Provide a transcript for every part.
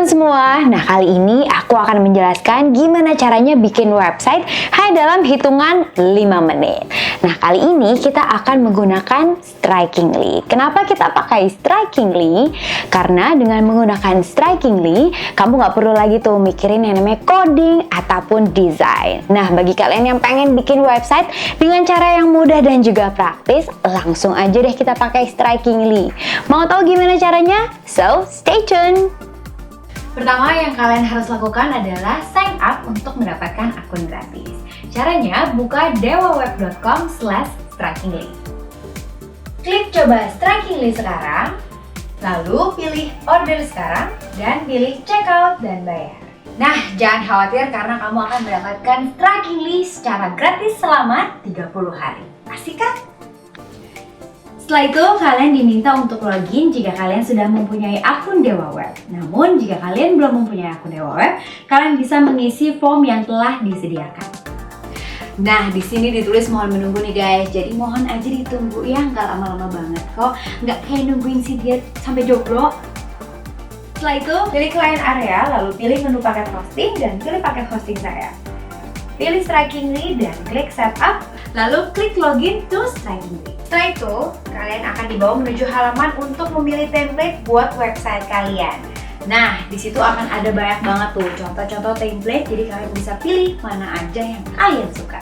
semua, nah kali ini aku akan menjelaskan gimana caranya bikin website hanya dalam hitungan 5 menit. Nah kali ini kita akan menggunakan Strikingly. Kenapa kita pakai Strikingly? Karena dengan menggunakan Strikingly, kamu nggak perlu lagi tuh mikirin yang namanya coding ataupun desain. Nah bagi kalian yang pengen bikin website dengan cara yang mudah dan juga praktis, langsung aja deh kita pakai Strikingly. Mau tahu gimana caranya? So stay tuned! Pertama yang kalian harus lakukan adalah sign up untuk mendapatkan akun gratis. Caranya buka dewaweb.com/strikingly. Klik coba Strikingly sekarang, lalu pilih order sekarang dan pilih checkout dan bayar. Nah, jangan khawatir karena kamu akan mendapatkan Strikingly secara gratis selama 30 hari. Asik kan? Setelah itu, kalian diminta untuk login jika kalian sudah mempunyai akun Dewa Web. Namun, jika kalian belum mempunyai akun Dewa Web, kalian bisa mengisi form yang telah disediakan. Nah, di sini ditulis mohon menunggu nih guys. Jadi mohon aja ditunggu ya, nggak lama-lama banget kok. Nggak kayak nungguin si dia sampai joglo. Setelah itu, pilih client area, lalu pilih menu paket hosting dan pilih paket hosting saya. Pilih Strikingly dan klik setup, lalu klik login to Strikingly. Setelah itu, kalian akan dibawa menuju halaman untuk memilih template buat website kalian. Nah, di situ akan ada banyak banget tuh contoh-contoh template, jadi kalian bisa pilih mana aja yang kalian suka.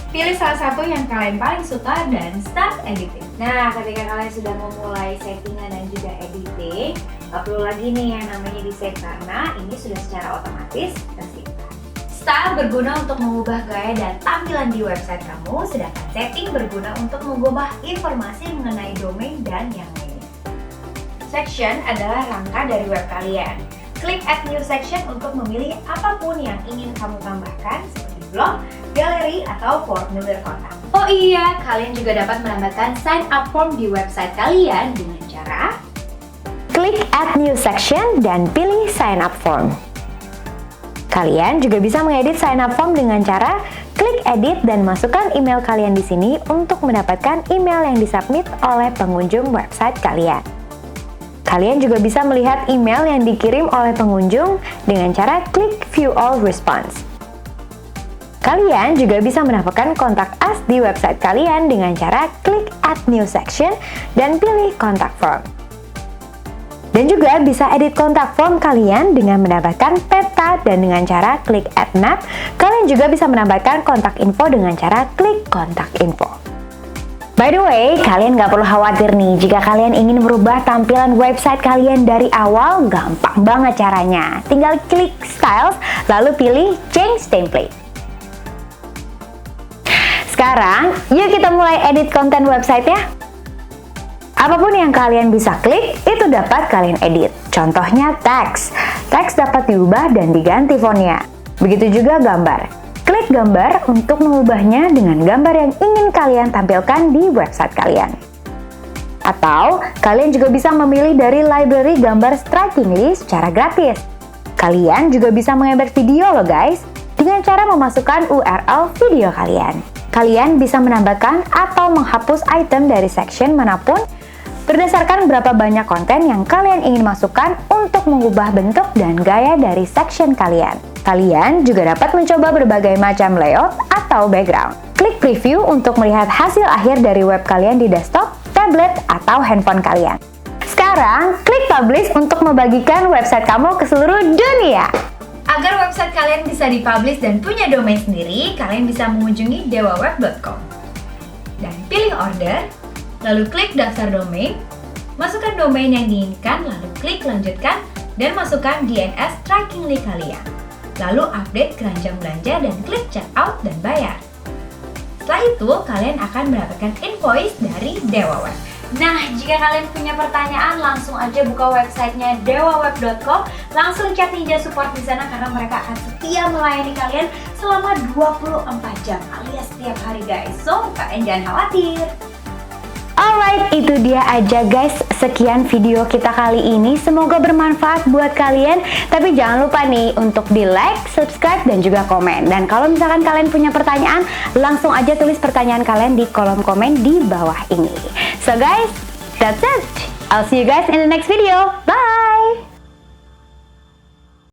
Pilih salah satu yang kalian paling suka dan start editing. Nah, ketika kalian sudah memulai settingan dan juga editing, nggak perlu lagi nih yang namanya di save karena ini sudah secara otomatis tersimpan. Style berguna untuk mengubah gaya dan tampilan di website kamu, sedangkan setting berguna untuk mengubah informasi mengenai domain dan yang lainnya. Section adalah rangka dari web kalian. Klik Add New Section untuk memilih apapun yang ingin kamu tambahkan, seperti blog, galeri, atau formulir kontak. Oh iya, kalian juga dapat menambahkan sign up form di website kalian dengan cara klik Add New Section dan pilih Sign Up Form. Kalian juga bisa mengedit sign up form dengan cara klik edit dan masukkan email kalian di sini untuk mendapatkan email yang disubmit oleh pengunjung website kalian. Kalian juga bisa melihat email yang dikirim oleh pengunjung dengan cara klik View All Response. Kalian juga bisa mendapatkan kontak us di website kalian dengan cara klik Add New Section dan pilih Contact Form. Dan juga bisa edit kontak form kalian dengan mendapatkan peta dan dengan cara klik Add Map. Kalian juga bisa menambahkan kontak info dengan cara klik kontak info. By the way, kalian nggak perlu khawatir nih jika kalian ingin merubah tampilan website kalian dari awal, gampang banget caranya. Tinggal klik Styles, lalu pilih Change Template. Sekarang, yuk kita mulai edit konten website ya. Apapun yang kalian bisa klik, itu dapat kalian edit. Contohnya teks. Teks dapat diubah dan diganti fontnya. Begitu juga gambar. Klik gambar untuk mengubahnya dengan gambar yang ingin kalian tampilkan di website kalian. Atau, kalian juga bisa memilih dari library gambar Strikingly secara gratis. Kalian juga bisa mengembed video loh guys, dengan cara memasukkan URL video kalian. Kalian bisa menambahkan atau menghapus item dari section manapun berdasarkan berapa banyak konten yang kalian ingin masukkan untuk mengubah bentuk dan gaya dari section kalian. Kalian juga dapat mencoba berbagai macam layout atau background. Klik preview untuk melihat hasil akhir dari web kalian di desktop, tablet, atau handphone kalian. Sekarang, klik publish untuk membagikan website kamu ke seluruh dunia. Agar website kalian bisa dipublish dan punya domain sendiri, kalian bisa mengunjungi dewaweb.com dan pilih order, lalu klik daftar domain, masukkan domain yang diinginkan, lalu klik lanjutkan, dan masukkan DNS Strikingly kalian. Lalu update keranjang belanja dan klik checkout dan bayar. Setelah itu, kalian akan mendapatkan invoice dari Dewa Web. Nah, jika kalian punya pertanyaan, langsung aja buka websitenya dewaweb.com, langsung chat Ninja Support di sana karena mereka akan setia melayani kalian selama 24 jam alias setiap hari guys. So, kalian jangan khawatir. Alright, itu dia aja guys, sekian video kita kali ini. Semoga bermanfaat buat kalian. Tapi jangan lupa nih untuk di like, subscribe, dan juga komen. Dan kalau misalkan kalian punya pertanyaan, langsung aja tulis pertanyaan kalian di kolom komen di bawah ini. So guys, that's it. I'll see you guys in the next video. Bye!